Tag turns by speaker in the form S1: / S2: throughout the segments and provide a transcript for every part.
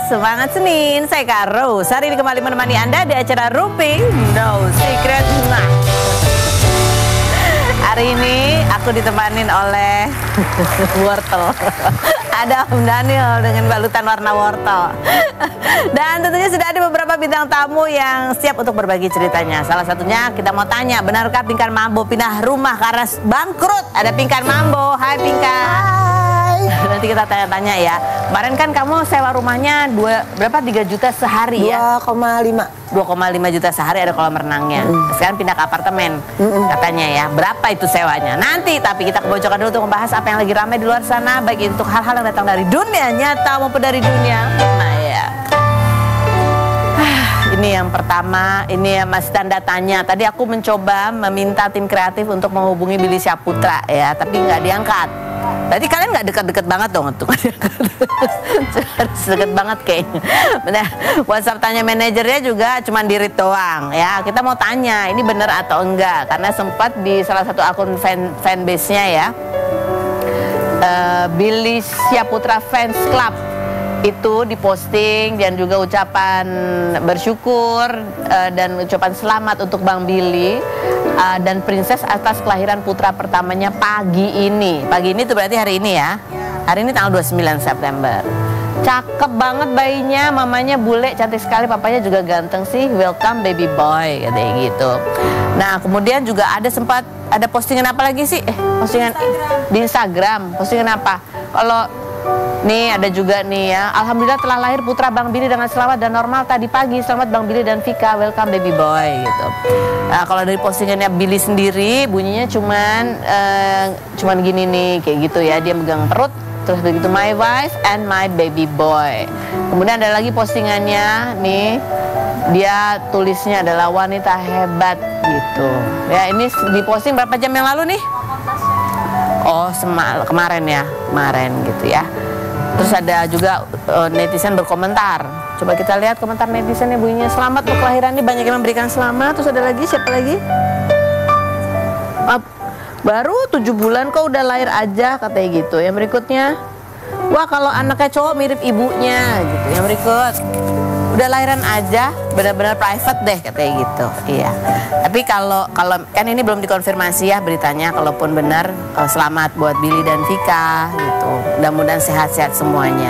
S1: semangat Senin. Saya Kak Rose. Hari ini kembali menemani Anda di acara Rumpi No Secret. Hari ini aku ditemanin oleh wortel. Ada Om Daniel dengan balutan warna wortel. Dan tentunya sudah ada beberapa bintang tamu yang siap untuk berbagi ceritanya. Salah satunya kita mau tanya, benarkah Pinkan Mambo pindah rumah karena bangkrut? Ada Pinkan Mambo. Hai Pinkan. Nanti kita tanya-tanya ya. Kemarin kan kamu sewa rumahnya berapa? 3 juta sehari ya? 2,5 juta sehari, ada kolam renangnya. Sekarang pindah ke apartemen katanya ya. Berapa itu sewanya? Nanti, tapi kita kebocoran dulu untuk membahas apa yang lagi ramai di luar sana, baik untuk hal-hal yang datang dari dunia nyata maupun dari dunia maya. Ini yang pertama, ini masih tanda tanya. Tadi aku mencoba meminta tim kreatif untuk menghubungi Billy Syahputra ya, tapi nggak diangkat. Berarti kalian nggak dekat-dekat banget dong untuk deket banget kayaknya. Bener. WhatsApp tanya manajernya juga cuma diri doang ya. Kita mau tanya ini bener atau enggak, karena sempat di salah satu akun fanbase-nya ya, Billy Syahputra Fans Club itu diposting dan juga ucapan bersyukur dan ucapan selamat untuk Bang Billy dan Princess atas kelahiran putra pertamanya pagi ini. Pagi ini itu berarti hari ini ya. Hari ini tanggal 29 September. Cakep banget bayinya, mamanya bule, cantik sekali, papanya juga ganteng sih. Welcome baby boy, katanya gitu. Nah, kemudian juga sempat ada postingan apa lagi sih? Postingan di Instagram. Postingan apa? Kalau nih ada juga nih ya, alhamdulillah telah lahir putra Bang Billy dengan selamat dan normal tadi pagi. Selamat Bang Billy dan Vika, welcome baby boy gitu. Nah, kalau dari postingannya Billy sendiri bunyinya cuman gini nih, kayak gitu ya, dia megang perut terus begitu, my wife and my baby boy. Kemudian ada lagi postingannya nih, dia tulisnya adalah wanita hebat gitu. Ya, ini diposting berapa jam yang lalu nih? Oh, kemarin ya, kemarin gitu ya. Terus ada juga netizen berkomentar. Coba kita lihat komentar netizennya, bunyinya selamat untuk kelahiran ini, banyak yang memberikan selamat. Terus ada lagi, siapa lagi? Baru 7 bulan kok udah lahir aja, katanya gitu. Yang berikutnya, wah kalau anaknya cowok mirip ibunya gitu. Yang berikut, udah lahiran aja, benar-benar private deh, katanya gitu. Iya. Tapi kalau kan ini belum dikonfirmasi ya beritanya, kalaupun benar selamat buat Billy dan Vika gitu. Mudah-mudahan sehat-sehat semuanya.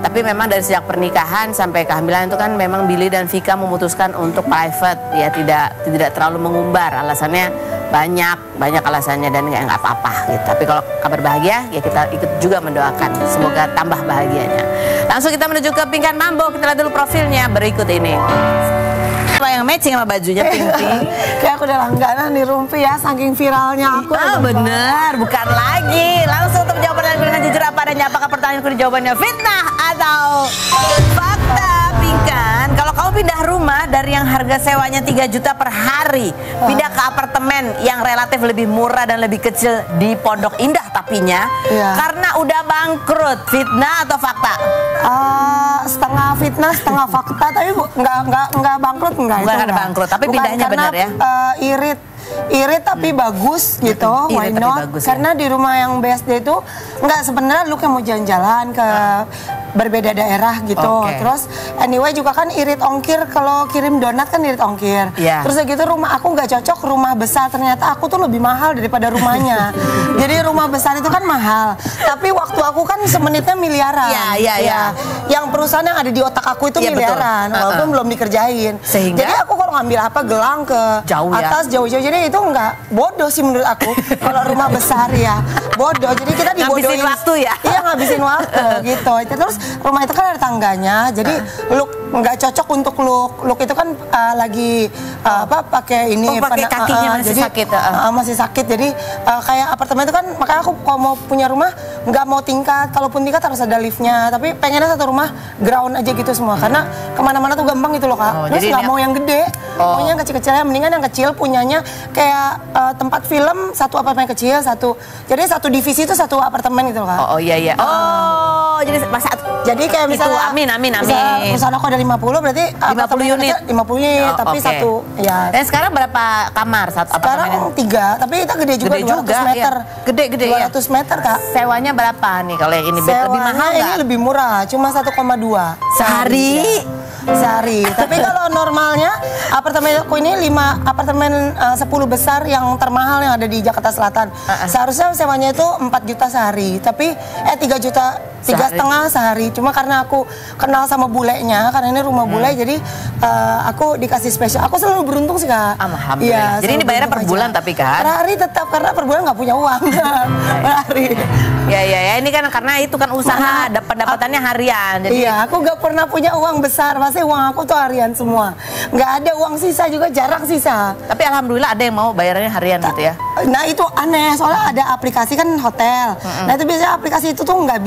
S1: Tapi memang dari sejak pernikahan sampai kehamilan itu kan memang Billy dan Vika memutuskan untuk private ya, tidak terlalu mengumbar. Alasannya banyak alasannya dan nggak apa-apa gitu. Tapi kalau kabar bahagia ya kita ikut juga mendoakan, semoga tambah bahagianya. Langsung kita menuju ke Pinkan Mambo. Kita lihat dulu profilnya berikut ini. Apa yang matching sama bajunya pink-pink?
S2: Kayak aku udah langganan di Rumpi ya, saking viralnya aku.
S1: Bener, bukan lagi. Langsung untuk menjawab pertanyaan dengan jujur apa adanya. Apakah pertanyaanku jawabannya fitnah atau fakta, Pinkan? Kalau kamu pindah rumah dari yang harga sewanya 3 juta per hari, pindah ke apartemen yang relatif lebih murah dan lebih kecil di Pondok Indah tapinya, karena udah bangkrut, fitnah atau fakta?
S2: Setengah fitnah, setengah fakta, tapi nggak bangkrut,
S1: bukan ada bangkrut, tapi pindahnya benar ya?
S2: Irit tapi bagus gitu, why not? Bagus, karena ya? Di rumah yang BSD itu nggak, sebenarnya lu kayak mau jalan-jalan ke berbeda daerah gitu. Terus anyway juga kan irit ongkir, kalau kirim donat kan irit ongkir. Terus gitu rumah aku nggak cocok, rumah besar, ternyata aku tuh lebih mahal daripada rumahnya. Jadi rumah besar itu kan mahal, tapi waktu aku kan semenitnya miliaran. Yang perusahaan yang ada di otak aku itu miliaran, walaupun belum dikerjain. Jadi aku kalau ngambil apa gelang ke atas jauh-jauh, jadi itu nggak, bodoh sih menurut aku. Kalau rumah besar ya bodoh, jadi kita dibodohin.
S1: Ngabisin waktu ya?
S2: Iya, ngabisin waktu gitu. Terus rumah itu kan ada tangganya, jadi look nggak cocok untuk look itu kan lagi pakai ini,
S1: pakai kakinya masih sakit.
S2: Masih sakit, jadi kayak apartemen itu kan, makanya aku kalau mau punya rumah nggak mau tingkat, kalaupun tingkat harus ada liftnya, tapi pengennya satu rumah ground aja gitu semua, karena kemana-mana tuh gampang gitu loh Kak. Terus nggak mau yang gede, maunya yang kecil-kecilnya, mendingan yang kecil punyanya kayak tempat film, satu apartemen kecil, jadi satu divisi itu satu apartemen gitu kan.
S1: Oh iya iya.
S2: Jadi kayak misalnya
S1: amin.
S2: Perusahaan aku ada 50 berarti
S1: 50 unit.
S2: 50 unit tapi satu ya.
S1: Dan sekarang berapa kamar satu apartemen?
S2: Sekarang 3, tapi kita gede juga 200 meter.
S1: Ya. Gede
S2: 200 meter, Kak.
S1: Sewanya berapa nih kalau yang ini? Lebih mahal nggak?
S2: Ini lebih murah, cuma 1,2
S1: sehari.
S2: Sehari. Tapi kalau normalnya apartemen aku ini 5 apartemen 10 besar yang termahal yang ada di Jakarta Selatan. Seharusnya sewanya itu 4 juta sehari, tapi 3 juta 3,5 sehari. Cuma karena aku kenal sama bulenya, karena ini rumah bule, jadi aku dikasih spesial. Aku selalu beruntung sih, Kak.
S1: Alhamdulillah. Jadi ini bayarnya per bulan tapi kan?
S2: Per hari tetap, karena per bulan nggak punya uang. Per hari.
S1: Ya, ini kan karena itu kan usaha, pendapatannya harian. Jadi
S2: iya, aku nggak pernah punya uang besar. Pasti uang aku tuh harian semua. Nggak ada uang sisa juga, jarang sisa.
S1: Tapi alhamdulillah ada yang mau bayarnya harian gitu ya?
S2: Nah itu aneh, soalnya ada aplikasi kan hotel. Nah itu biasanya aplikasi itu tuh nggak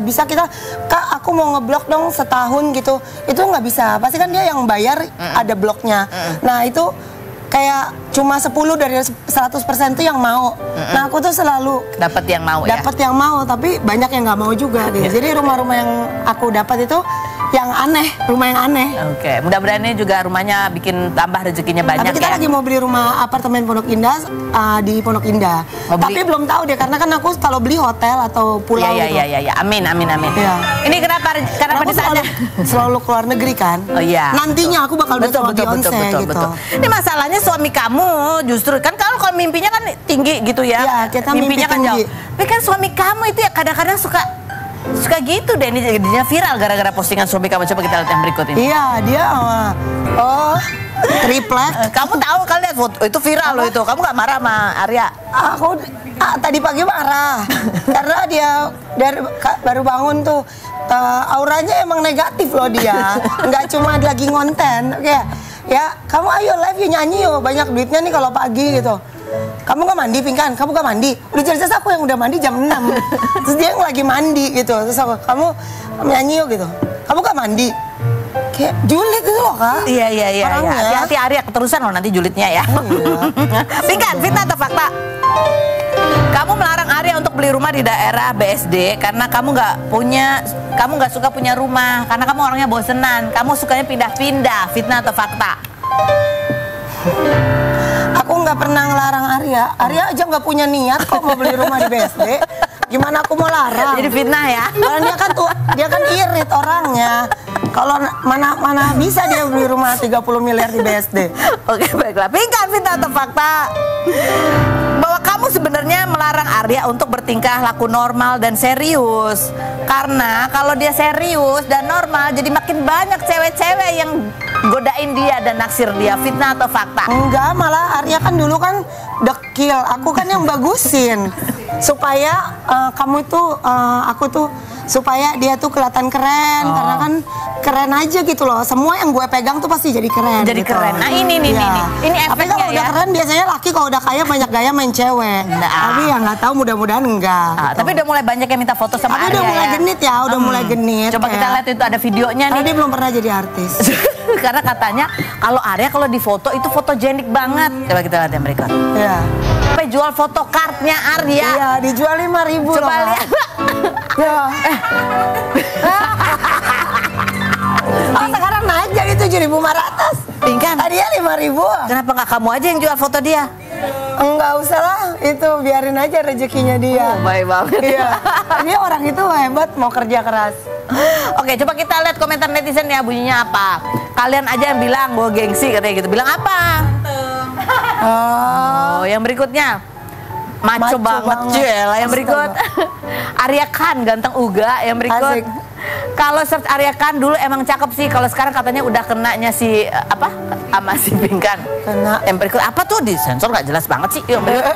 S2: bisa kita, Kak aku mau ngeblok dong setahun gitu. Itu nggak bisa, pasti kan dia yang bayar ada bloknya. Nah itu kayak cuma 10 dari 100% tuh yang mau. Nah aku tuh selalu
S1: dapat yang mau
S2: yang mau, tapi banyak yang nggak mau juga deh. Jadi rumah-rumah yang aku dapat itu yang aneh, rumah yang aneh.
S1: Oke, mudah-mudahan ini juga rumahnya bikin tambah rezekinya banyak.
S2: Tapi kita lagi mau beli rumah apartemen Pondok Indah di Pondok Indah. Tapi belum tahu deh, karena kan aku kalau beli hotel atau pulau gitu.
S1: Iya. Amin. Ya. Ini kenapa ditanya?
S2: Selalu keluar negeri kan?
S1: Oh iya.
S2: nantinya aku bakal betul gitu.
S1: Ini masalahnya suami kamu justru kan kalau mimpinya kan tinggi gitu ya.
S2: Iya, kita
S1: mimpinya kan
S2: tinggi.
S1: jauh. Tapi kan suami kamu itu ya kadang-kadang suka gitu deh, ini jadinya viral gara-gara postingan suami kamu. Coba kita lihat yang berikut ini.
S2: Iya, dia triplek.
S1: Kamu tahu kali lihat foto itu viral loh itu. Kamu nggak marah sama Arya?
S2: Aku tadi pagi marah karena dia baru bangun tuh auranya emang negatif loh dia. Nggak cuma lagi ngonten. Kayak ya kamu ayo live yuk, nyanyi yuk, banyak duitnya nih kalau pagi gitu. Kamu gak mandi, Pinkan? Kamu gak mandi? Udah jelas aku yang udah mandi jam 6. Terus dia yang lagi mandi gitu. Terus aku, kamu nyanyi yuk gitu. Kamu gak mandi? Kayak julid gitu loh, Kak.
S1: Iya. Hati-hati Arya, keterusan loh nanti julidnya ya. Pinkan, fitnah atau fakta? Kamu melarang Arya untuk beli rumah di daerah BSD karena kamu nggak suka punya rumah, karena kamu orangnya bosenan, kamu sukanya pindah-pindah. Fitnah atau fakta?
S2: Aku nggak pernah ngelarang Arya. Arya aja nggak punya niat kok mau beli rumah di BSD. Gimana aku mau larang?
S1: Jadi fitnah ya?
S2: Karena dia kan irit orangnya. Kalau mana bisa dia beli rumah 30 miliar di BSD.
S1: Oke, baiklah. Pinkan, fitnah atau fakta? Bahwa kamu sebenarnya melarang Arya untuk bertingkah laku normal dan serius. Karena kalau dia serius dan normal, jadi makin banyak cewek-cewek yang godain dia dan naksir dia. Fitnah atau fakta?
S2: Enggak, malah Arya kan dulu kan dekil. Aku kan yang bagusin. Supaya kamu tuh, aku tuh, supaya dia tuh kelihatan keren. Karena kan keren aja gitu loh. Semua yang gue pegang tuh pasti jadi keren.
S1: Jadi
S2: gitu.
S1: keren. Nah ini efeknya.
S2: Tapi kalau udah keren biasanya laki kalau udah kaya banyak gaya main cewek. Tapi ya nggak tahu, mudah-mudahan enggak. Gitu.
S1: Tapi udah mulai banyak yang minta foto sama Arya.
S2: Udah mulai genit ya, udah mulai genit.
S1: Coba kita lihat itu ada videonya nih.
S2: Dia belum pernah jadi artis.
S1: Karena katanya kalau Arya kalau difoto itu fotogenik banget. Coba kita lihat yang berikut.
S2: Iya.
S1: Sampai jual fotokartnya Arya.
S2: Iya, dijual 5.000 loh.
S1: Coba lihat.
S2: Ya. Oh, sekarang naik jadi 7.500.
S1: Pinkan.
S2: Tadinya 5.000.
S1: Kenapa nggak kamu aja yang jual foto dia?
S2: Enggak usah lah, itu biarin aja rezekinya dia.
S1: Baik banget.
S2: Iya. Dia orang itu hebat, mau kerja keras.
S1: Oke, coba kita lihat komentar netizen ya, bunyinya apa. Kalian aja yang bilang gue gengsi katanya gitu. Bilang apa? Yang berikutnya. Maco banget Cel. Yang berikut Arya Khan ganteng uga. Yang berikut kalau search Arya Khan dulu emang cakep sih. Kalau sekarang katanya udah kenanya si apa sama si Pinkan.
S2: Kena.
S1: Yang berikut apa tuh, di sensor nggak jelas banget sih. Yang berikut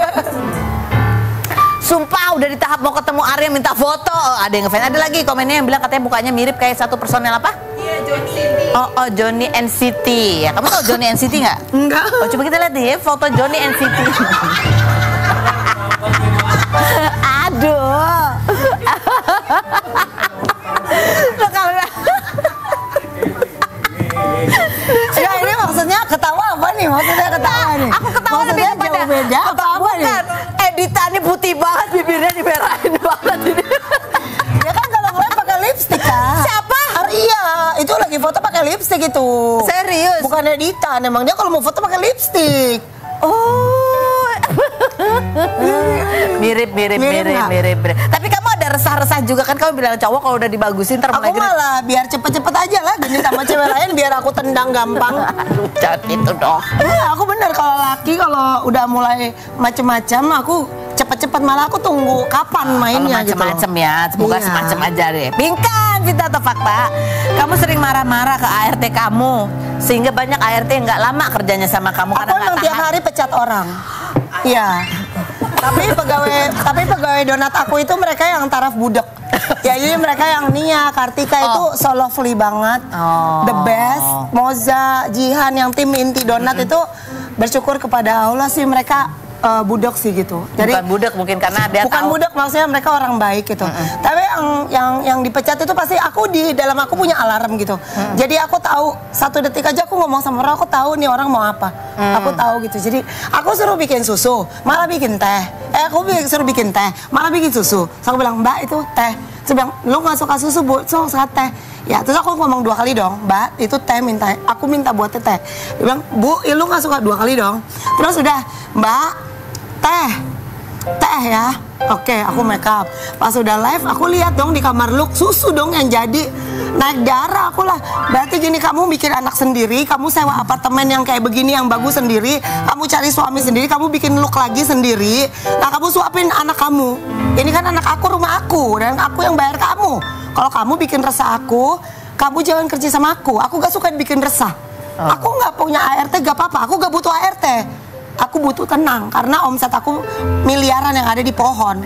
S1: sumpah udah di tahap mau ketemu Arya minta foto. Ada yang ngefans. Ada lagi komennya yang bilang katanya mukanya mirip kayak satu personel apa?
S3: Iya, Johnny NCT.
S1: Oh, Johnny NCT. Ya, kamu tahu Johnny NCT nggak?
S2: Enggak.
S1: Oh, coba kita lihat deh foto Johnny NCT. Aduh.
S2: Ya ini maksudnya ketawa apa nih? Maksudnya ketawa nih.
S1: Aku ketawa
S2: maksudnya foto pakai lipstik itu.
S1: Serius?
S2: Bukan editan, emang dia kalau mau foto pakai lipstik.
S1: Oh. mirip. Tapi kamu ada resah-resah juga kan, kamu bilang cowok kalau udah dibagusin ntar
S2: aku malah biar cepet-cepet aja lah gini sama cewek lain biar aku tendang gampang.
S1: Aduh, jangan itu dong.
S2: Aku bener kalau laki kalau udah mulai macem-macem aku cepet-cepet, malah aku tunggu kapan mainnya gitu.
S1: Macem-macem ya, semoga semacam aja deh. Pinkan, Fitnah atau fakta? Kamu sering marah-marah ke ART kamu sehingga banyak ART yang nggak lama kerjanya sama kamu karena
S2: aku tiap hari pecat orang. Iya. tapi pegawai donat aku itu mereka yang taraf budak. Ya jadi mereka yang Nia, Kartika itu so lovely banget. The best. Moza, Jihan yang tim inti donat itu bersyukur kepada Allah sih mereka budak sih gitu. Jadi
S1: bukan budak mungkin karena dia
S2: bukan budak, maksudnya mereka orang baik gitu. Tapi yang dipecat itu pasti aku di dalam aku punya alarm gitu. Jadi aku tahu 1 detik aja aku ngomong sama orang, aku tahu nih orang mau apa. Aku tahu gitu. Jadi aku suruh bikin susu, malah bikin teh. Aku suruh bikin teh, malah bikin susu. Terus aku bilang, "Mbak, itu teh." Saya bilang, "Lu nggak suka susu, Bu? Suka teh." Ya, terus aku ngomong 2 kali dong, "Mbak, itu teh aku minta buat teh." Dia bilang, "Bu, lu nggak suka 2 kali dong." Terus udah, "Mbak, teh ya." Oke, aku make up. Pas udah live aku lihat dong di kamar look susu dong yang jadi naik darah aku lah. Berarti gini, kamu bikin anak sendiri, kamu sewa apartemen yang kayak begini yang bagus sendiri, kamu cari suami sendiri, kamu bikin look lagi sendiri. Nah, kamu suapin anak kamu. Ini kan anak aku, rumah aku, dan aku yang bayar kamu. Kalau kamu bikin resah aku, kamu jangan kerja sama aku. Aku gak suka bikin resah. Aku gak punya ART gak apa-apa, aku gak butuh ART. Aku butuh tenang karena omset aku miliaran yang ada di pohon.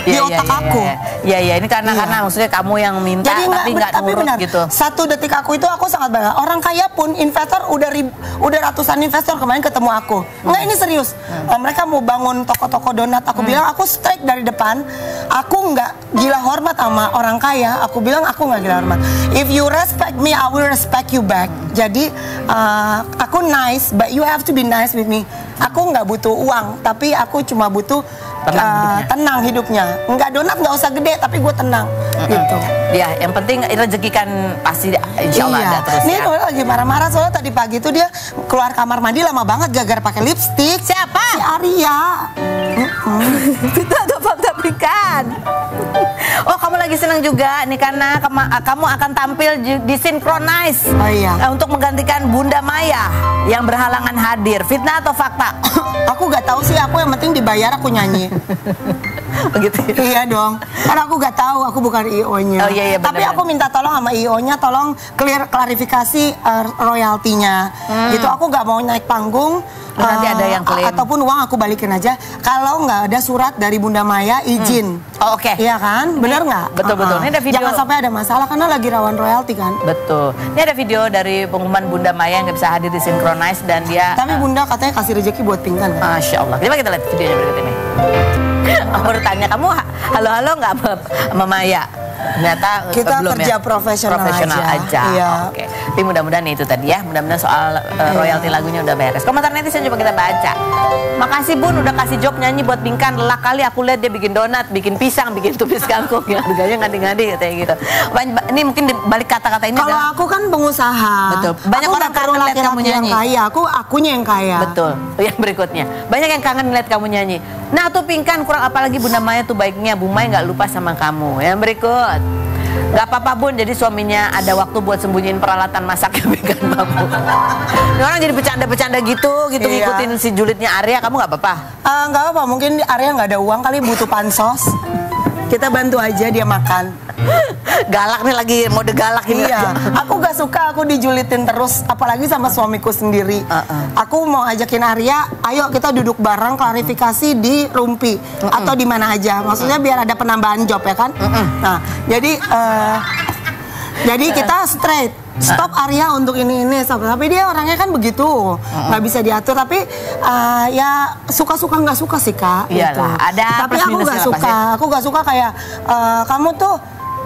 S2: Di otak aku.
S1: Iya, ini karena maksudnya kamu yang minta.
S2: Jadi
S1: tapi nggak nurut
S2: benar,
S1: gitu.
S2: 1 detik aku itu aku sangat bangga. Orang kaya pun investor udah ratusan investor kemarin ketemu aku. Enggak, ini serius. Mereka mau bangun toko-toko donat. Aku bilang aku strike dari depan. Aku nggak gila hormat sama orang kaya. Aku bilang aku nggak gila hormat. If you respect me, I will respect you back. Jadi aku nice, but you have to be nice with me. Aku nggak butuh uang, tapi aku cuma butuh tenang hidupnya. Nggak donat nggak usah gede, tapi gue tenang gitu.
S1: Ya, yang penting rezeki kan pasti insya Allah ada terus.
S2: Nih ya. Lagi marah-marah soalnya tadi pagi tuh dia keluar kamar mandi lama banget gara-gara pakai lipstik.
S1: Siapa?
S2: Si Arya.
S1: Itu ada fakta pikan. Oh, kamu lagi senang juga nih karena kamu akan tampil di Synchronize.
S2: Oh iya.
S1: Untuk menggantikan Bunda Maya yang berhalangan hadir. Fitnah atau fakta?
S2: Aku gak tahu sih, aku yang penting dibayar aku nyanyi.
S1: Begitu.
S2: Iya dong. Karena aku gak tahu, aku bukan IO-nya.
S1: Oh iya,
S2: tapi aku minta tolong sama IO-nya, tolong klarifikasi royaltinya. Gitu, aku gak mau naik panggung.
S1: Nanti ada yang klaim.
S2: Ataupun uang aku balikin aja. Kalau nggak ada surat dari Bunda Maya izin.
S1: Oh, oke.
S2: Iya kan? Bener nggak?
S1: Betul. Ini ada video.
S2: Jangan sampai ada masalah karena lagi rawan royalti kan.
S1: Betul. Ini ada video dari pengumuman Bunda Maya yang nggak bisa hadir di Synchronize dan dia.
S2: Tapi Bunda katanya kasih rezeki buat Pinkan. Kan?
S1: Masya Allah. Coba kita lihat videonya berikut ini. Aku baru tanya, kamu halo nggak sama Maya? Ternyata
S2: kita
S1: belum
S2: kerja
S1: ya?
S2: profesional aja.
S1: Iya. Oke. Tapi mudah-mudahan itu tadi ya. Mudah-mudahan soal royalti lagunya udah beres. Komentar netizen coba kita baca. Makasih Bun udah kasih job nyanyi buat Pinkan. Lelah kali aku lihat dia bikin donat, bikin pisang, bikin tumis kangkung. Ya, harganya ngadi-ngadi kayak gitu. Ini mungkin di balik kata-kata ini.
S2: Kalau aku kan pengusaha.
S1: Betul. Banyak orang kangen lihat kamu nyanyi.
S2: Yang kaya, akunya yang kaya.
S1: Betul. Yang berikutnya. Banyak yang kangen lihat kamu nyanyi. Nah tuh Pinkan kurang apalagi Bunda Maya tuh baiknya. Bu Maya nggak lupa sama kamu. Yang berikut. Gak apa-apa Bun, jadi suaminya ada waktu buat sembunyiin peralatan masaknya Pinkan mampu. Ini orang jadi bercanda-bercanda gitu ngikutin si julidnya Arya, kamu gak apa-apa?
S2: Gak apa-apa, mungkin Arya gak ada uang kali butuh pansos. Kita bantu aja dia makan.
S1: Galak nih lagi, mode galak ini.
S2: Iya, aku gak suka aku dijulitin terus, apalagi sama suamiku sendiri. Aku mau ajakin Arya, ayo kita duduk bareng klarifikasi di Rumpi atau di mana aja. Maksudnya biar ada penambahan job ya kan. Nah, jadi kita straight. Stop Arya untuk ini tapi dia orangnya kan begitu nggak bisa diatur tapi ya suka-suka nggak suka sih Kak.
S1: Iyalah, gitu. Ada
S2: tapi aku nggak suka kayak kamu tuh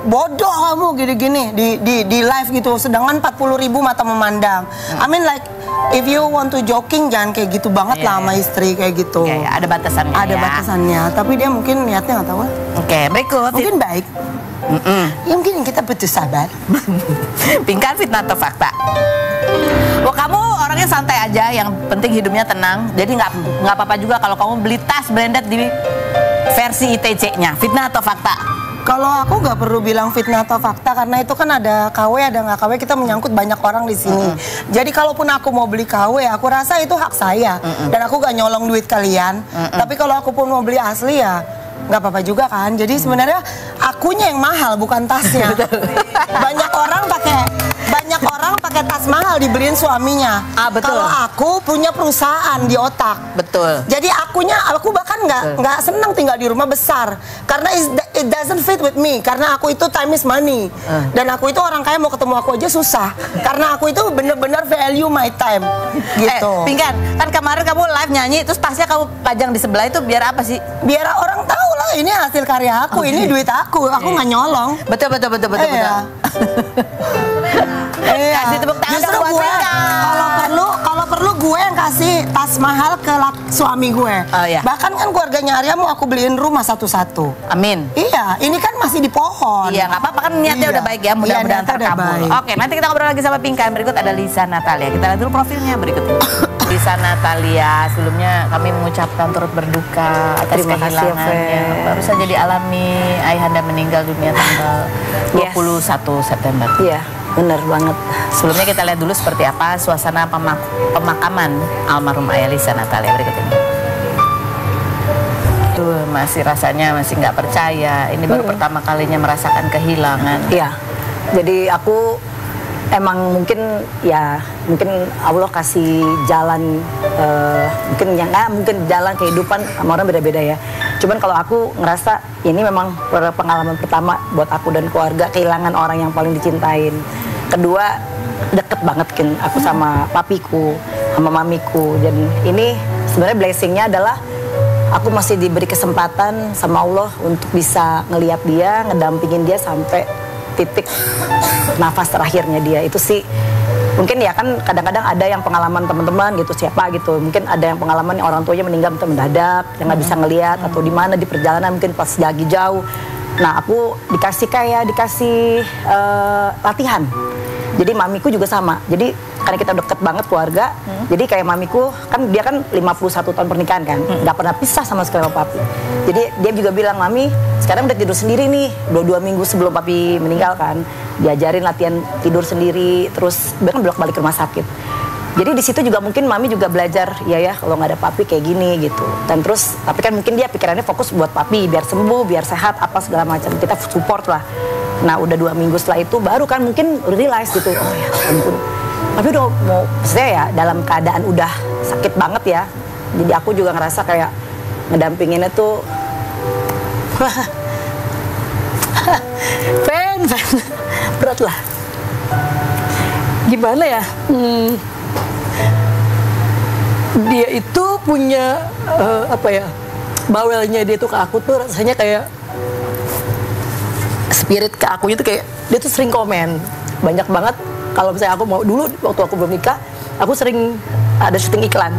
S2: bodoh kamu gini-gini di live gitu sedangkan 40.000 mata memandang. I mean like if you want to joking jangan kayak gitu banget lah sama istri kayak gitu.
S1: Ada batasannya.
S2: Ada batasannya tapi dia mungkin niatnya nggak tahu.
S1: Oke, berikut
S2: mungkin baik. Ya mungkin kita butuh sabar.
S1: Pingkan, fitnah atau fakta? Wah, kamu orangnya santai aja, yang penting hidupnya tenang. Jadi nggak apa-apa juga kalau kamu beli tas branded di versi ITC-nya. Fitnah atau fakta?
S2: Kalau aku nggak perlu bilang fitnah atau fakta, karena itu kan ada KW ada nggak KW, kita menyangkut banyak orang di sini. Jadi kalaupun aku mau beli KW, aku rasa itu hak saya dan aku nggak nyolong duit kalian. Tapi kalau aku pun mau beli asli ya nggak apa-apa juga kan. Jadi sebenarnya akunya yang mahal, bukan tasnya. Banyak orang pakai tas mahal dibeliin suaminya.
S1: Betul.
S2: Kalau aku punya perusahaan di otak.
S1: Betul.
S2: Jadi aku bahkan nggak senang tinggal di rumah besar karena it doesn't fit with me, karena aku itu time is money. Dan aku itu orang kaya, mau ketemu aku aja susah karena aku itu bener-bener value my time gitu.
S1: Pingkan, kan kemarin kamu live nyanyi terus tasnya kamu pajang di sebelah itu biar apa sih?
S2: Biar orang tahu lah ini hasil karya aku, ini duit aku nggak nyolong.
S1: Betul. Kasih tepuk tangan.
S2: Justru gue kalau perlu gue yang kasih tas mahal ke suami gue. Bahkan kan keluarganya Arya mau aku beliin rumah satu-satu.
S1: Amin.
S2: Iya, ini kan masih di pohon.
S1: Iya, nggak apa-apa kan niatnya udah baik ya, mudah-mudahan terkabul. Oke, nanti kita ngobrol lagi sama Pingkan. Berikut ada Lisa Natalia. Kita lihat dulu profilnya berikut ini. Lisa Natalia, sebelumnya kami mengucapkan turut berduka atas kehilangan yang baru saja dialami. Ayahanda meninggal dunia tanggal 21 September.
S3: Iya. Bener banget.
S1: Sebelumnya kita lihat dulu seperti apa suasana pemakaman almarhum Ayah Lisa Natalia berikut ini. Tuh, masih rasanya masih nggak percaya. Ini baru pertama kalinya merasakan kehilangan.
S3: Iya. Jadi aku emang mungkin Allah kasih jalan, mungkin jalan kehidupan sama orang beda-beda ya. Cuman kalau aku ngerasa ini memang pengalaman pertama buat aku dan keluarga, kehilangan orang yang paling dicintain. Kedua, deket banget kan aku sama papiku, sama mamiku. Dan ini sebenarnya blessingnya adalah aku masih diberi kesempatan sama Allah untuk bisa ngelihat dia, ngedampingin dia sampai titik nafas terakhirnya dia. Itu sih mungkin ya kan kadang-kadang ada yang pengalaman teman-teman gitu, siapa gitu, mungkin ada yang pengalaman yang orang tuanya meninggal mendadak, yang nggak bisa ngelihat atau di mana di perjalanan mungkin pas lagi jauh. Nah aku dikasih latihan. Jadi mamiku juga sama. Jadi karena kita deket banget keluarga, jadi kayak mamiku kan dia kan 51 tahun pernikahan kan, nggak pernah pisah sama sekali sama papi. Jadi dia juga bilang, mami sekarang udah tidur sendiri nih, 2 minggu sebelum papi meninggal kan, diajarin latihan tidur sendiri, terus dia kan bolak-balik ke rumah sakit. Jadi di situ juga mungkin mami juga belajar ya kalau nggak ada papi kayak gini gitu. Dan terus tapi kan mungkin dia pikirannya fokus buat papi biar sembuh, biar sehat apa segala macam. Kita support lah. Nah udah 2 minggu setelah itu baru kan mungkin realize gitu, oh ya ampun. Tapi udah mau, maksudnya ya dalam keadaan udah sakit banget ya. Jadi aku juga ngerasa kayak ngedampinginnya tuh berat lah. Gimana ya? Dia itu punya bawelnya dia tuh ke aku tuh rasanya kayak spirit ke akunya tuh kayak dia tuh sering komen banyak banget. Kalau misalnya aku mau dulu waktu aku belum nikah, aku sering ada syuting iklan.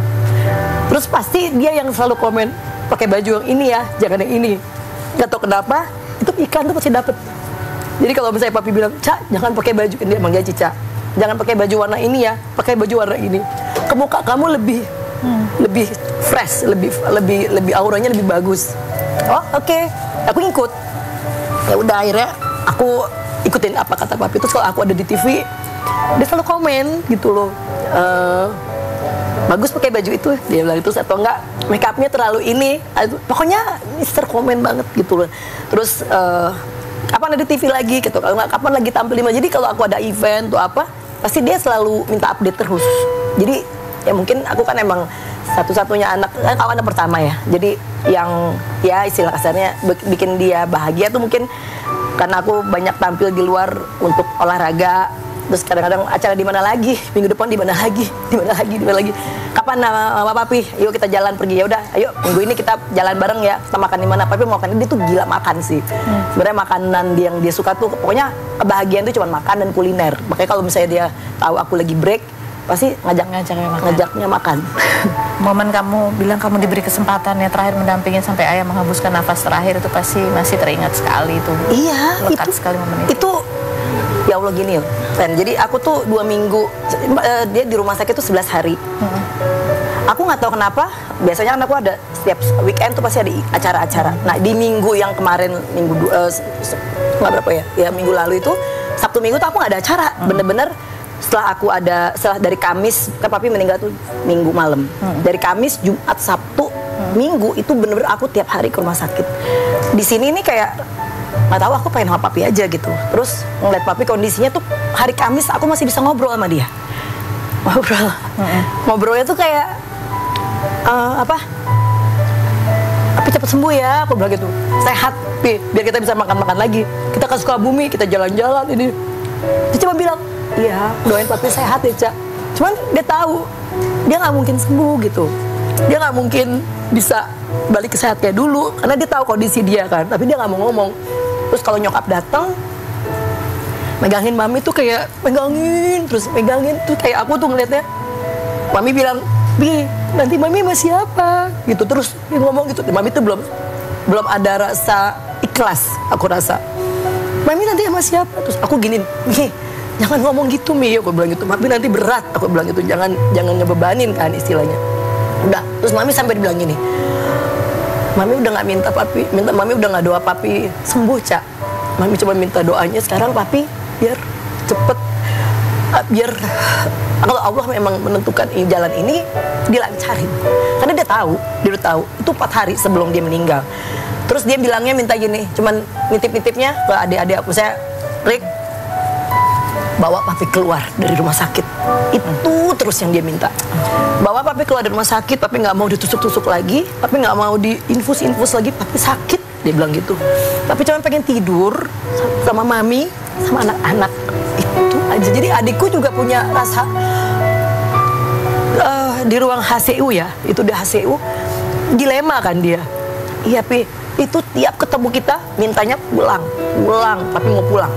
S3: Terus pasti dia yang selalu komen pakai baju yang ini ya, jangan yang ini. Gak tau kenapa itu iklan tuh pasti dapet. Jadi kalau misalnya papi bilang, Cak jangan pakai baju, dia manggil Cica, jangan pakai baju warna ini ya, pakai baju warna ini. Ke muka kamu lebih fresh, lebih auranya lebih bagus. Oh oke. Aku ngikut. Ya udah akhirnya aku ikutin apa kata papi. Terus kalau aku ada di TV, dia selalu komen gitu loh, bagus pakai baju itu, dia bilang. Terus atau enggak make upnya terlalu ini, pokoknya Mister komen banget gitu loh. Terus kapan ada TV lagi gitu, kalau nggak kapan lagi tampil di mana. Jadi kalau aku ada event tuh apa, pasti dia selalu minta update terus. Jadi ya mungkin aku kan emang satu-satunya anak, kan kalau anak pertama ya. Jadi yang ya istilah kasarnya bikin dia bahagia tuh mungkin karena aku banyak tampil di luar untuk olahraga. Terus kadang-kadang acara di mana lagi, minggu depan di mana lagi. Kapan sama papi, yuk kita jalan pergi, ya udah, ayo minggu ini kita jalan bareng ya, kita makan di mana. Papi mau makan, dia tuh gila makan sih. Sebenarnya makanan yang dia suka tuh, pokoknya kebahagiaan tuh cuma makan dan kuliner. Makanya kalau misalnya dia tahu aku lagi break, pasti ngajaknya makan.
S1: Momen kamu bilang kamu diberi kesempatan ya terakhir mendampingin sampai ayah menghembuskan nafas terakhir itu pasti masih teringat sekali itu.
S3: Iya,
S1: lekat sekali momen itu.
S3: Itu ya Allah gini loh, Ren. Jadi aku tuh 2 minggu dia di rumah sakit tuh 11 hari. Aku nggak tahu kenapa, biasanya kan aku ada setiap weekend tuh pasti ada acara-acara. Nah di minggu yang kemarin, nggak berapa ya, minggu lalu itu, Sabtu Minggu tuh aku nggak ada acara. Bener-bener setelah dari Kamis, kan papi meninggal tuh Minggu malam. Dari Kamis, Jumat, Sabtu, Minggu itu bener-bener aku tiap hari ke rumah sakit. Di sini nih kayak nggak tahu, aku pengen sama papi aja gitu. Terus ngeliat papi kondisinya tuh hari Kamis aku masih bisa ngobrol sama dia. Ngobrolnya tuh kayak Pi cepet sembuh ya, aku bilang gitu. Sehat Pi, biar kita bisa makan-makan lagi. Kita ke Sukabumi, kita jalan-jalan ini. Dia cuma bilang, iya doain papi sehat ya Cak. Cuman dia tahu dia nggak mungkin sembuh gitu. Dia nggak mungkin bisa balik ke sehat kayak dulu karena dia tahu kondisi dia kan. Tapi dia nggak mau ngomong. Terus kalau nyokap datang megangin mami tuh kayak megangin tuh kayak aku tuh ngeliatnya. Mami bilang, Bi, nanti mami sama siapa? Gitu terus dia ngomong gitu. Mami tuh belum ada rasa ikhlas, aku rasa. Mami nanti sama siapa? Terus aku giniin, Mi, jangan ngomong gitu Mi, aku bilang gitu. Mami nanti berat, aku bilang gitu. Jangan ngebebanin kan istilahnya. Udah, terus mami sampai dibilang gini. Mami udah nggak mami udah nggak doa papi sembuh Cak. Mami cuma minta doanya sekarang papi biar cepet, biar kalau Allah memang menentukan jalan ini dilancarin. Karena dia udah tahu itu 4 hari sebelum dia meninggal. Terus dia bilangnya minta gini, cuman nitip-nitipnya ke adik-adik aku, saya Rick bawa papi keluar dari rumah sakit. Itu terus yang dia minta. Bawa papi keluar dari rumah sakit, papi nggak mau ditusuk-tusuk lagi, papi nggak mau diinfus-infus lagi, papi sakit, dia bilang gitu. Papi cuma pengen tidur sama mami, sama anak-anak. Itu aja. Jadi adikku juga punya rasa di ruang HCU ya, itu di HCU dilema kan dia. Iya Pi, itu tiap ketemu kita mintanya pulang, papi mau pulang.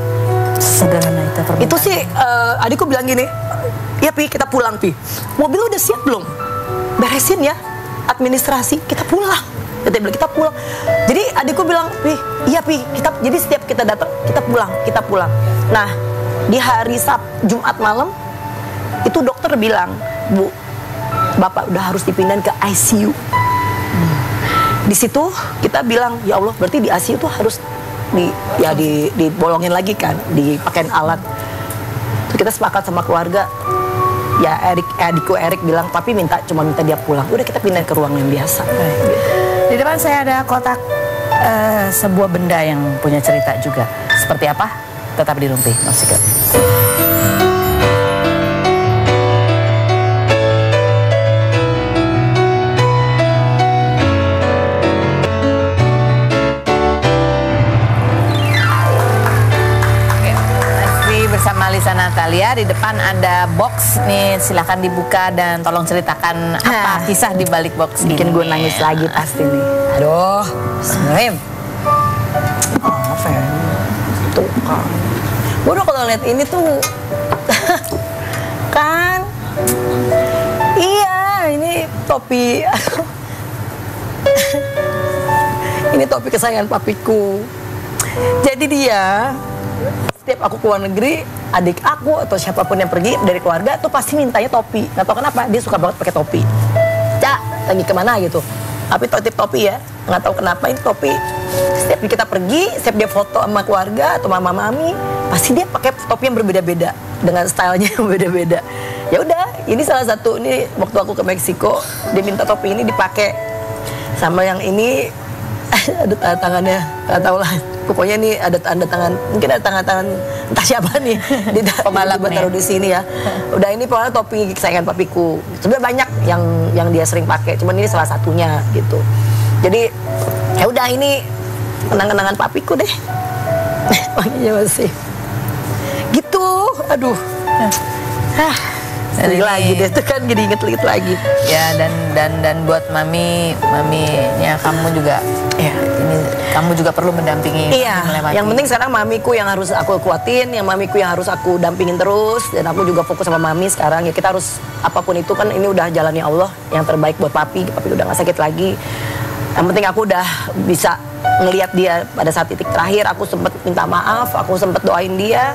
S1: Sederhana itu permintaan.
S3: Itu sih adikku bilang gini, iya Pi kita pulang Pi. Mobil udah siap belum? Beresin ya, administrasi, kita pulang. Dia bilang kita pulang. Jadi adikku bilang, Pi, iya Pi, jadi setiap kita datang kita pulang. Nah di hari Jumat malam itu dokter bilang, Bu, Bapak udah harus dipindahin ke ICU. Di situ kita bilang, ya Allah, berarti di ICU tuh harus dibolongin lagi kan, dipakein alat. Terus kita sepakat sama keluarga. Ya adikku Erik bilang, papi cuma minta dia pulang. Udah kita pindahin ke ruang yang biasa.
S1: Di depan saya ada kotak sebuah benda yang punya cerita juga. Seperti apa? Tetap di Rumpi Musik. Bersama Lisa Natalia, di depan ada box nih, silahkan dibuka dan tolong ceritakan apa kisah di balik box ini.
S3: Bikin gue nangis lagi pasti nih. Aduh, Bismillah. Oh, Fen. Tuh kan. Gue udah kalau lihat ini tuh kan. Iya, ini topi. Ini topi kesayangan papiku. Jadi dia setiap aku keluar negeri, adik aku atau siapapun yang pergi dari keluarga tuh pasti mintanya topi. Nggak tahu kenapa, dia suka banget pakai topi. Cak, lagi kemana gitu. Tapi titip topi ya, nggak tahu kenapa ini topi. Setiap kita pergi, setiap dia foto sama keluarga atau mama mami, pasti dia pakai topi yang berbeda-beda dengan stylenya yang beda-beda. Ya udah, ini salah satu, ini waktu aku ke Meksiko, dia minta topi ini dipakai. Sama yang ini ada tanda tangannya, nggak tahu lah. Pokoknya nih ada tanda tangan, mungkin ada tangan entah siapa nih di pembalap taruh di sini ya. Udah ini pokoknya topi kesayangan papiku. Sebenarnya banyak yang dia sering pakai, cuman ini salah satunya gitu. Jadi ya udah ini kenang-kenangan papiku deh. Makanya masih gitu. Aduh. lagi deh tuh kan, jadi inget lagi.
S1: Ya, dan buat maminya kamu juga, ya ini kamu juga perlu mendampingi.
S3: Iya, yang penting sekarang mamiku yang harus aku kuatin, yang mamiku yang harus aku dampingin terus, dan aku juga fokus sama mami sekarang. Ya kita harus apapun itu kan, ini udah jalannya Allah yang terbaik buat papi udah gak sakit lagi. Yang penting aku udah bisa ngelihat dia pada saat titik terakhir. Aku sempat minta maaf, aku sempat doain dia.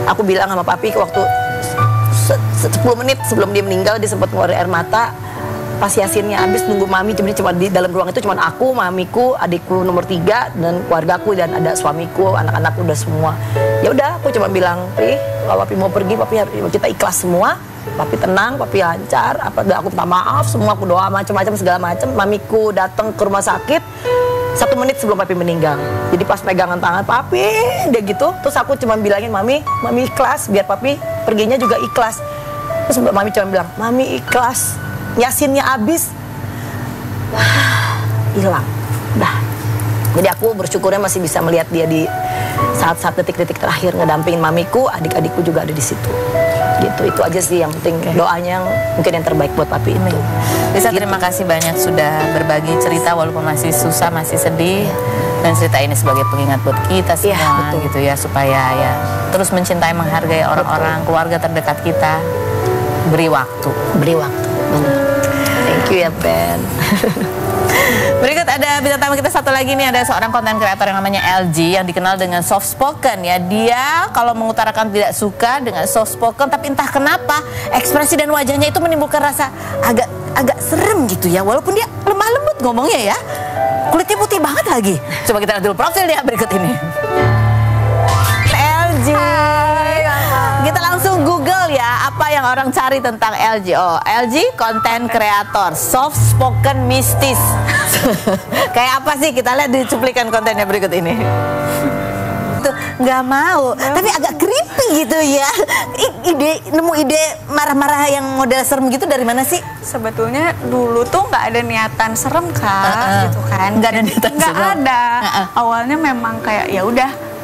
S3: Aku bilang sama papi waktu 10 menit sebelum dia meninggal, dia sempat ngeluarin air mata. Pas Yasinnya habis nunggu mami, jadi cuma di dalam ruang itu cuma aku, mamiku, adikku nomor 3 dan keluargaku, dan ada suamiku, anak-anakku udah semua. Ya udah, aku cuma bilang, Pi, kalau papi mau pergi, papi kita ikhlas semua. Papi tenang, papi lancar. Aku minta maaf, semua aku doa macam-macam segala macam. Mamiku datang ke rumah sakit 1 menit sebelum papi meninggal. Jadi pas pegangan tangan papi, dia gitu. Terus aku cuma bilangin mami ikhlas, biar papi perginya juga ikhlas. Terus mami cuma bilang, mami ikhlas. Yasinnya habis, hilang, dah. Jadi aku bersyukurnya masih bisa melihat dia di saat-saat detik-detik terakhir ngedampingin mamiku, adik-adikku juga ada di situ. Gitu, itu aja sih yang penting. Doanya yang mungkin yang terbaik buat papi itu.
S1: Lisa, terima kasih banyak sudah berbagi cerita walaupun masih susah, masih sedih. Dan cerita ini sebagai pengingat buat kita semua, gitu ya, supaya ya terus mencintai, menghargai orang-orang, keluarga terdekat kita. Beri waktu.
S3: Thank you ya, Ben.
S1: Berikut ada bintang tamu kita satu lagi nih, ada seorang konten kreator yang namanya LG yang dikenal dengan soft spoken ya. Dia kalau mengutarakan tidak suka dengan soft spoken, tapi entah kenapa ekspresi dan wajahnya itu menimbulkan rasa agak serem gitu ya, walaupun dia lemah lembut ngomongnya ya. Kulitnya putih banget lagi. Coba kita lihat dulu profil dia berikut ini. LG. Kita langsung Google ya, apa yang orang cari tentang LG. Oh, LG content creator, soft spoken mistis. Kayak apa sih? Kita lihat di cuplikan kontennya berikut ini. Tuh, nggak mau, tapi agak creepy gitu ya. Nemu ide marah-marah yang model serem gitu dari mana sih?
S4: Sebetulnya dulu tuh nggak ada niatan serem Kak, gitu kan.
S1: Nggak ada niatan serem.
S4: Nggak ada. Awalnya memang kayak ya udah.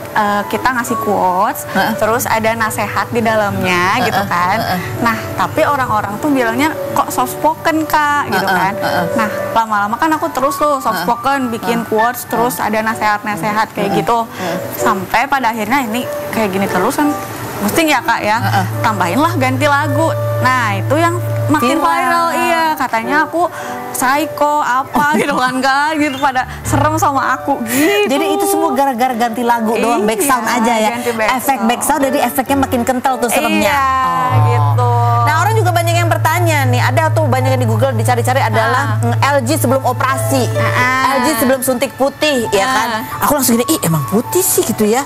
S4: Kita ngasih quotes, terus ada nasehat di dalamnya gitu kan. Nah, tapi orang-orang tuh bilangnya kok soft spoken Kak, gitu kan. Nah, lama-lama kan aku terus tuh soft spoken, bikin quotes, terus ada nasehat-nasehat kayak gitu. Sampai pada akhirnya ini kayak gini terus kan, mesti ya Kak ya, tambahinlah ganti lagu. Nah, itu yang makin viral, iya, katanya aku psycho apa gitu kan Kak, gitu pada serem sama aku gitu.
S1: Jadi itu semua gara-gara ganti lagu doang, backsound aja ya. Efek backsound, jadi efeknya makin kental tuh seremnya.
S4: Iya, gitu.
S1: Nah, orang juga banyak yang bertanya nih, ada tuh banyak yang di Google dicari-cari adalah LG sebelum operasi, LG sebelum suntik putih, ya kan? Aku langsung gini, ih emang putih sih gitu ya.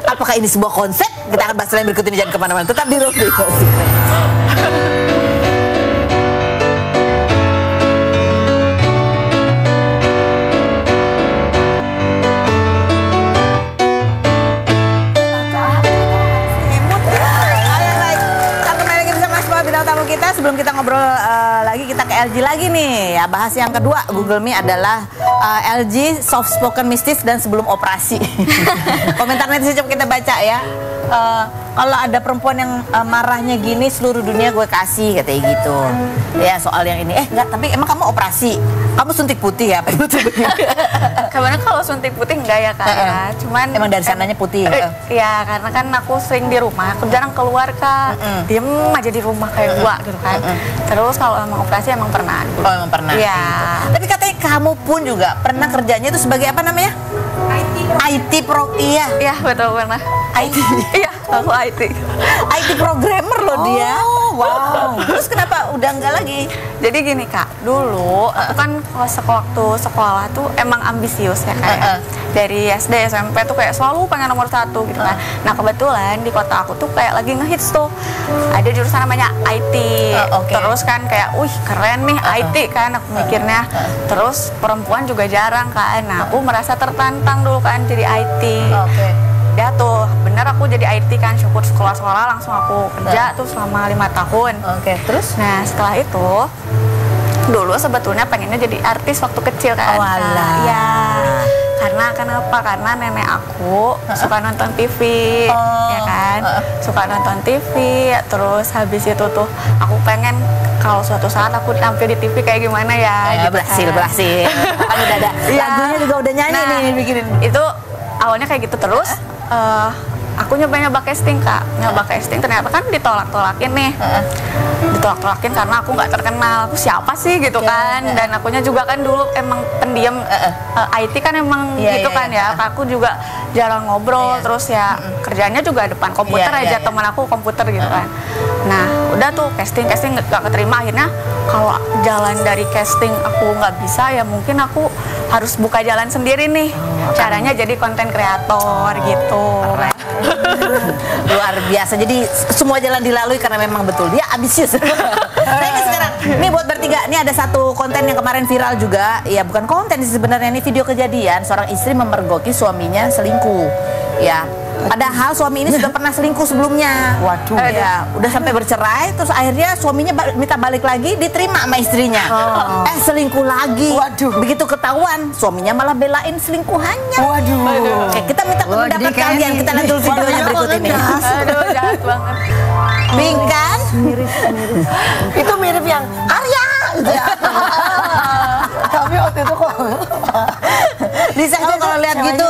S1: Apakah ini sebuah konsep? Kita akan bahas berikut ini, jangan kemana-mana, tetap di Rupi. Kita sebelum kita ngobrol lagi, kita ke LG lagi nih ya, bahas yang kedua Google Me adalah LG soft spoken mistis dan sebelum operasi. Komentar netizen coba kita baca ya. Kalau ada perempuan yang marahnya gini, seluruh dunia gue kasih, katanya gitu ya, soal yang ini. Enggak, tapi emang kamu operasi, kamu suntik putih ya?
S4: Karena kalau suntik putih enggak ya Kak ya, cuman
S1: emang dari sananya putih
S4: ya, karena kan aku sering di rumah, aku jarang keluar Kak, diem aja di rumah kayak gua gitu kan. Terus kalau emang operasi emang pernah dulu.
S1: Oh, emang pernah.
S4: Iya.
S1: Tapi katanya kamu pun juga pernah kerjanya itu sebagai apa namanya? IT pro. Iya
S4: betul, pernah IT. Iya, aku IT
S1: programmer loh dia.
S2: Wow.
S1: Terus kenapa udah enggak lagi?
S4: Jadi gini Kak, dulu aku kan waktu sekolah tuh emang ambisius ya Kak. Dari SD SMP tuh kayak selalu pengen nomor 1 gitu kan. Nah, kebetulan di kota aku tuh kayak lagi ngehits tuh ada jurusan namanya IT. Terus kan kayak wih keren nih IT kan aku mikirnya. Terus perempuan juga jarang kan. Nah, aku merasa tertantang dulu kan jadi IT. Ya tuh bener aku jadi IT kan, syukur sekolah-sekolah langsung aku kerja tuh selama 5 tahun.
S1: Terus?
S4: Nah, setelah itu dulu sebetulnya pengennya jadi artis waktu kecil kan.
S1: Ya,
S4: karena Karena kenapa? Karena nenek aku suka nonton TV, ya kan? Suka nonton TV, terus habis itu tuh aku pengen kalau suatu saat aku tampil di TV kayak gimana ya, gitu
S3: berhasil. Kan udah ada lagunya juga udah nyanyi nih bikinin.
S4: Itu awalnya kayak gitu terus. Aku nyoba casting Kak, ternyata kan ditolak-tolakin nih. Ditolak-tolakin karena aku nggak terkenal, aku siapa sih gitu kan. Dan akunya juga kan dulu emang pendiam, IT kan emang gitu kan ya. Aku juga jarang ngobrol, terus ya kerjanya juga depan komputer aja, teman aku komputer gitu kan. Nah udah tuh casting nggak keterima, akhirnya kalau jalan dari casting aku nggak bisa, ya mungkin aku harus buka jalan sendiri nih. Caranya jadi konten kreator gitu.
S3: Luar biasa. Jadi semua jalan dilalui karena memang betul dia ambisius. Nah ini sekarang, ini buat bertiga, ini ada satu konten yang kemarin viral juga. Ya bukan konten sih sebenarnya, ini video kejadian seorang istri memergoki suaminya selingkuh. Ya. Padahal suami ini sudah pernah selingkuh sebelumnya.
S2: Waduh.
S3: Ya, udah sampai bercerai, terus akhirnya suaminya minta balik lagi, diterima sama istrinya. Selingkuh lagi.
S2: Waduh.
S3: Begitu ketahuan, suaminya malah belain selingkuhannya.
S2: Waduh.
S3: Oke, kita minta pendapat kalian. Kita lihat dulu videonya berikut ini.
S4: Aduh, jahat banget.
S3: Bing kan?
S2: Mirip. Itu mirip yang Arya gitu ya. Tapi waktu itu kok
S3: Lisa, kalau lihat gitu,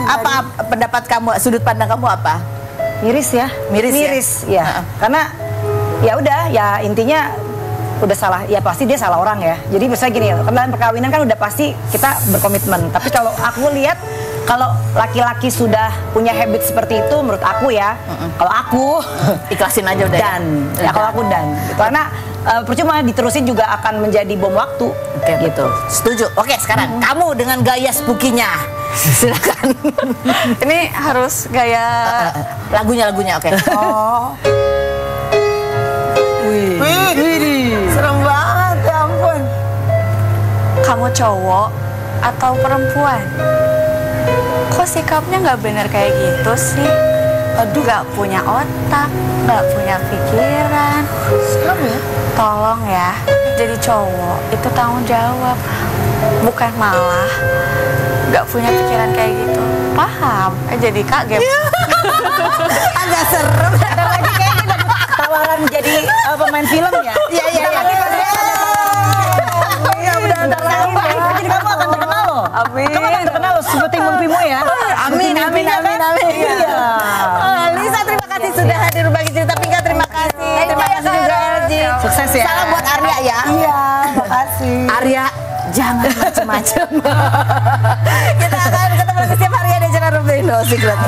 S3: apa pendapat kamu, sudut pandang kamu apa?
S5: Miris ya.
S3: Miris
S5: ya. Karena ya udah, ya intinya udah salah, ya pasti dia salah orang ya. Jadi misalnya gini, dalam perkawinan kan udah pasti kita berkomitmen. Tapi kalau aku lihat, kalau laki-laki sudah punya habit seperti itu, menurut aku ya, kalau aku
S3: ikhlasin aja udah.
S5: Dan ya kalau aku dan, karena percuma diterusin juga akan menjadi bom waktu.
S3: Oke, gitu. Setuju. Oke, sekarang kamu dengan gaya spooky-nya. Silakan.
S4: Ini harus gaya
S3: lagunya, oke.
S2: Oh. Wih. Serem banget, ya ampun.
S4: kamu cowok atau perempuan? Kok sikapnya nggak bener kayak gitu sih? Aduh, nggak punya otak, nggak punya pikiran.
S2: Serem ya?
S4: Tolong ya, jadi cowok itu tanggung jawab, bukan malah nggak punya pikiran kayak gitu. Paham? Jadi kaget.
S3: Agak serem.
S5: Ntar lagi kayaknya dapat tawaran jadi pemain film ya.
S3: Iya.
S5: Udah ntar lagi. Jadi kamu akan terkenal loh.
S4: Amin.
S5: Kamu akan terkenal loh seperti mimpimu ya.
S3: Amin.
S5: Iya.
S3: Lisa, terima kasih sudah hadir berbagi cerita Pinka. Terima kasih. Terima kasih juga Elji.
S5: Sukses ya.
S3: Salam buat Arya ya.
S2: Iya, makasih.
S3: Arya, jangan macem-macem. Kita akan ketemu lagi setiap hari ada acara Rubino Secret.